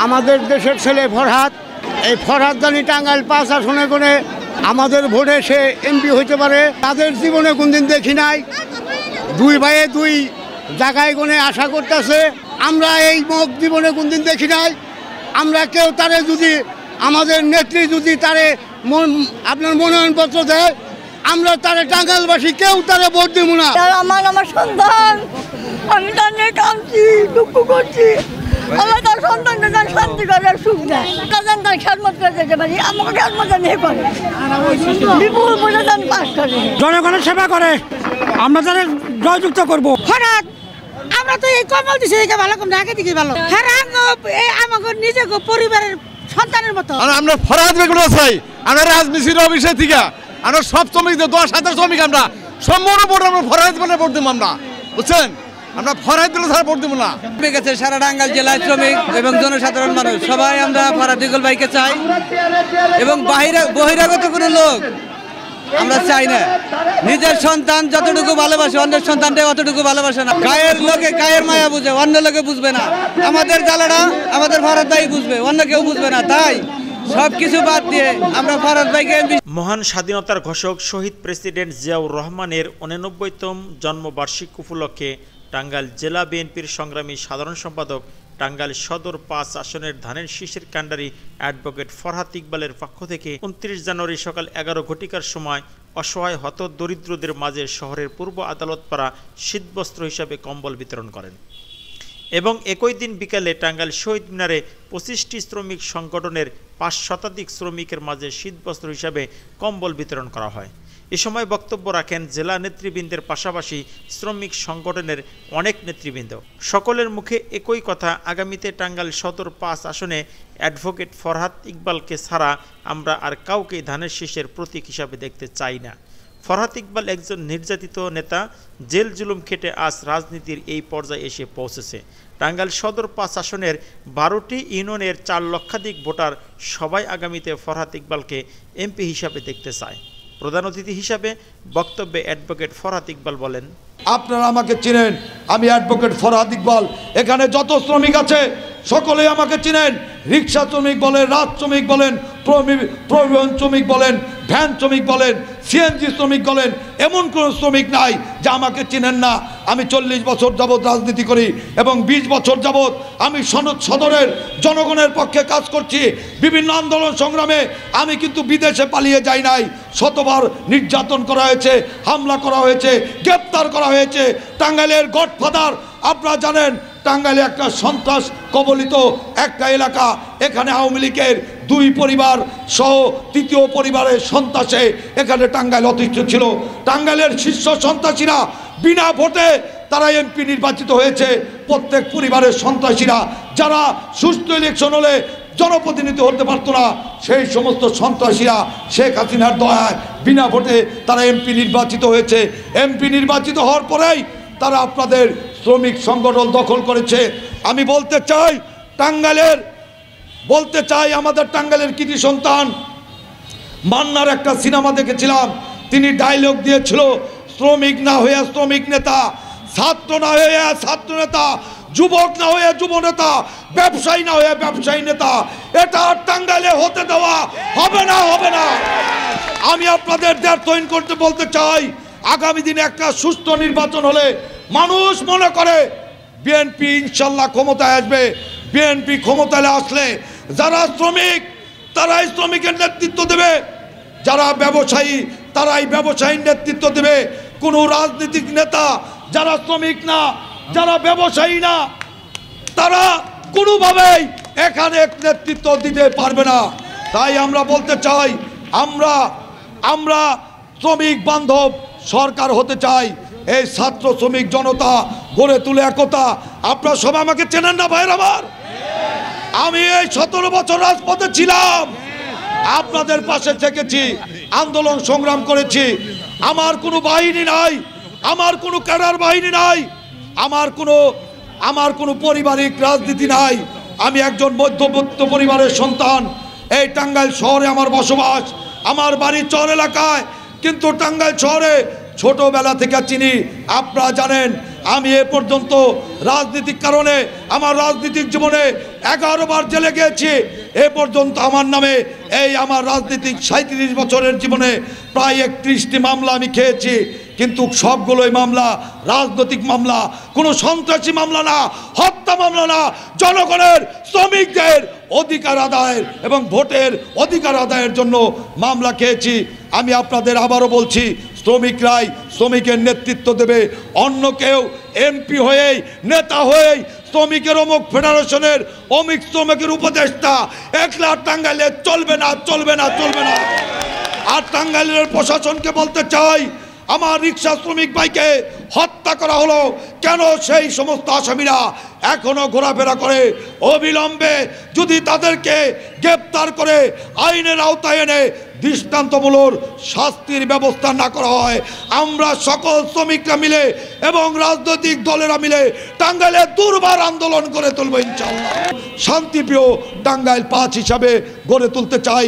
আমাদের দেশের ছেলে ফরহাদ, এই ফরহাদ জানি টাঙ্গাইল 5 আসনে করে আমাদের ভোটে সে এমপি হইতে পারে। তাদের জীবনে কোনদিন দেখি নাই, 2 ভাইয়ে 2 জায়গায় কোনে আশা করতেছে। আমরা এই মুখ জীবনে কোনদিন দেখি নাই। আমরা কেউ তারে যদি আমাদের নেত্রী যদি তারে আপনার মনোনয়নপত্র দেয়, আমরা তারে টাঙ্গাইলবাসী কেউ তারে ভোট দেব না। আমার সন্তান, আমি তার নিয়ে কাঁদছি, দুঃখ করছি। আমার তার সন্তানকে তার শান্তি করার সুখ দেয়, তাদের তার খেদমত করে যেতে পারি, আমাকে খেদমত নিয়ে করে বিপুল বলে তার পাশ করে, জনগণের সেবা করে। আমরা তাদের জয়যুক্ত করবো। হঠাৎ আমরা তো এই কমল দিছি, ভালো কম আগে দিকে ভালো। হ্যাঁ, আমাকে নিজে পরিবারের সন্তানের মতো। আমরা ফরহাদ বেগুন চাই। আমরা রাজমিস্ত্রির অফিসে থেকে আমরা সব শ্রমিকদের 10,000 শ্রমিক আমরা সম্পূর্ণ ভোট আমরা ফরহাদ বলে ভোট দেবো। আমরা বুঝছেন, আমরা ফরহাদ দিলে ছাড়া ভোট দেবো না। গেছে সারা টাঙ্গাইল জেলার শ্রমিক এবং জনসাধারণ মানুষ সবাই আমরা ফরহাদ ইকবাল ভাইকে চাই এবং বহিরাগত কোনো লোক আমরা চাই না। নিজের সন্তান যতটুকু ভালোবাসে অন্যের সন্তানটা অতটুকু ভালোবাসে না। গায়ের লোকে গায়ের মায়া বুঝে, অন্য লোকে বুঝবে না। আমাদের জ্বালাটা আমাদের ফরহাদ ভাই বুঝবে, অন্য কেউ বুঝবে না। তাই সবকিছু বাদ দিয়ে আমরা ফরহাদ ভাইকে। মহান স্বাধীনতার ঘোষক শহীদ প্রেসিডেন্ট জিয়াউর রহমানের 89তম জন্মবার্ষিকী উপলক্ষে টাঙ্গাইল জেলা বিএনপির সংগ্রামী সাধারণ সম্পাদক, টাঙ্গাইল সদর 5 আসনের ধানের শীষের কাণ্ডারি অ্যাডভোকেট ফরহাদ ইকবালের পক্ষ থেকে 29 জানুয়ারি সকাল 11 ঘটিকার সময় অসহায় হতদরিদ্রদের মাঝে শহরের পূর্ব আদালতপাড়া শীতবস্ত্র হিসাবে কম্বল বিতরণ করেন এবং একই দিন বিকালে টাঙ্গাইল শহীদ মিনারে 25টি শ্রমিক সংগঠনের 5 শতাধিক শ্রমিকের মাঝে শীতবস্ত্র হিসাবে কম্বল বিতরণ করা হয়। এ সময় বক্তব্য রাখেন জেলা নেতৃবৃন্দের পাশাপাশি শ্রমিক সংগঠনের অনেক নেতৃবৃন্দ। সকলের মুখে একই কথা, আগামীতে টাঙ্গাইল সদর 5 আসনে অ্যাডভোকেট ফরহাদ ইকবালকে ছাড়া আমরা আর কাউকে ধানের শীষের প্রতীক হিসাবে দেখতে চাই না। ফরহাদ ইকবাল একজন নির্যাতিত নেতা, জেল জুলুম খেটে আজ রাজনীতির এই পর্যায়ে এসে পৌঁছেছে। টাঙ্গাইল সদর 5 আসনের 12টি ইউনিয়নের 4 লক্ষাধিক ভোটার সবাই আগামীতে ফরহাদ ইকবালকে এমপি হিসাবে দেখতে চায়। প্রধান অতিথি হিসাবে বক্তব্যে অ্যাডভোকেট ফরহাদ ইকবাল বলেন, আপনারা আমাকে চিনেন, আমি অ্যাডভোকেট ফরহাদ ইকবাল। এখানে যত শ্রমিক আছে সকলেই আমাকে চিনেন। রিক্সা শ্রমিক বলেন, রাত শ্রমিক বলেন, পরিবহন শ্রমিক বলেন, ভ্যান শ্রমিক বলেন, সিএনজি শ্রমিক বলেন, এমন কোনো শ্রমিক নাই যা আমাকে চিনেন না। আমি 40 বছর যাবৎ রাজনীতি করি এবং 20 বছর যাবৎ আমি সদরের জনগণের পক্ষে কাজ করছি। বিভিন্ন আন্দোলন সংগ্রামে আমি কিন্তু বিদেশে পালিয়ে যাই নাই। শতবার নির্যাতন করা হয়েছে, হামলা করা হয়েছে, গ্রেপ্তার করা হয়েছে। টাঙ্গাইলের গডফাদার আপনারা জানেন, টাঙ্গাইলে একটা সন্ত্রাস কবলিত একটা এলাকা। এখানে আওয়ামী লীগের 2 পরিবার সহ 3য় পরিবারের সন্ত্রাসে এখানে টাঙ্গাইল অতিষ্ঠ ছিল। টাঙ্গাইলের শীর্ষ সন্ত্রাসীরা বিনা ভোটে তারা এমপি নির্বাচিত হয়েছে। প্রত্যেক পরিবারের সন্ত্রাসীরা যারা সুষ্ঠু ইলেকশন হলে জনপ্রতিনিধি হতে পারতো না, সেই সমস্ত সন্ত্রাসীরা শেখ হাসিনার দয়ায় বিনা ভোটে তারা এমপি নির্বাচিত হয়েছে। এমপি নির্বাচিত হওয়ার পরেই তারা আপনাদের শ্রমিক সংগঠন দখল করেছে। আমি বলতে চাই আমাদের টাঙ্গাইলের কৃতি সন্তান মান্নার একটা সিনেমা দেখেছিলাম, তিনি ডায়লগ দিয়েছিল, শ্রমিক না হয়ে শ্রমিক নেতা, ছাত্র না হয়ে ছাত্র নেতা, যুবক না হয়ে যুব নেতা, ব্যবসায়ী না হয়ে ব্যবসায়ী নেতা। এটা টাঙ্গাইলে হতে দেওয়া হবে না, হবে না। আমি আপনাদের দ্বারতহীন করতে বলতে চাই, আগামী দিনে একটা সুস্থ নির্বাচন হলে মানুষ মনে করে বিএনপি ইনশাল্লাহ ক্ষমতায় আসবে। বিএনপি ক্ষমতায় আসলে যারা শ্রমিক তারাই শ্রমিকের নেতৃত্ব দেবে, যারা ব্যবসায়ী তারাই ব্যবসায়ীর নেতৃত্ব দেবে। কোনো রাজনৈতিক নেতা যারা শ্রমিক না, যারা ব্যবসায়ী না, তারা কোনোভাবেই এখানে নেতৃত্ব দিতে পারবে না। তাই আমরা বলতে চাই, আমরা শ্রমিক বান্ধব সরকার হতে চাই। এই ছাত্র শ্রমিক জনতা গড়ে তুলে একতা। আপনারা সবাই আমাকে চেনেন না ভাইয়ের আমার? আমি এই 17 বছর রাজপথে ছিলাম, আপনাদের পাশে থেকেছি, আন্দোলন সংগ্রাম করেছি। আমার কোনো বাহিনী নাই, আমার কোনো ক্যাডার বাহিনী নাই, আমার কোনো পারিবারিক রাজনীতি নাই। আমি একজন মধ্যবিত্ত পরিবারের সন্তান। এই টাঙ্গাইল শহরে আমার বসবাস, আমার বাড়ি চর এলাকায়, কিন্তু টাঙ্গাইল শহরে ছোটবেলা থেকে চিনি। আপনারা জানেন আমি এ পর্যন্ত রাজনৈতিক কারণে আমার রাজনৈতিক জীবনে 11 বার জেলে গিয়েছি। এ পর্যন্ত আমার নামে এই আমার রাজনৈতিক 37 বছরের জীবনে প্রায় 31টি মামলা আমি খেয়েছি, কিন্তু সবগুলোই মামলা রাজনৈতিক মামলা, কোনো সন্ত্রাসী মামলা না, হত্যা মামলা না, জনগণের শ্রমিকদের অধিকার আদায়ের এবং ভোটের অধিকার আদায়ের জন্য মামলা খেয়েছি। আমি আপনাদের আবারও বলছি, শ্রমিকরাই শ্রমিকের নেতৃত্ব দেবে, অন্য কেউ এমপি হয়েই নেতা হয়েই শ্রমিকের অমুক ফেডারেশনের অমুক শ্রমিকের উপদেষ্টা একলা টাঙ্গাইলে চলবে না, চলবে না, চলবে না। আর টাঙ্গাইলের প্রশাসনকে বলতে চাই, আমার রিক্সা শ্রমিক ভাইকে হত্যা করা হলো কেন, সেই সমস্ত আসামিরা এখনো ঘোরাফেরা করে। অবিলম্বে যদি তাদেরকে গ্রেপ্তার করে আইনের আওতায় এনে দৃষ্টান্তমূলক শাস্তির ব্যবস্থা না করা হয়, আমরা সকল শ্রমিকরা মিলে এবং রাজনৈতিক দলেরা মিলে টাঙ্গাইলে দুর্বার আন্দোলন করে তুলব ইনশাআল্লাহ। শান্তিপ্রিয় টাঙ্গাইল 5 হিসাবে গড়ে তুলতে চাই।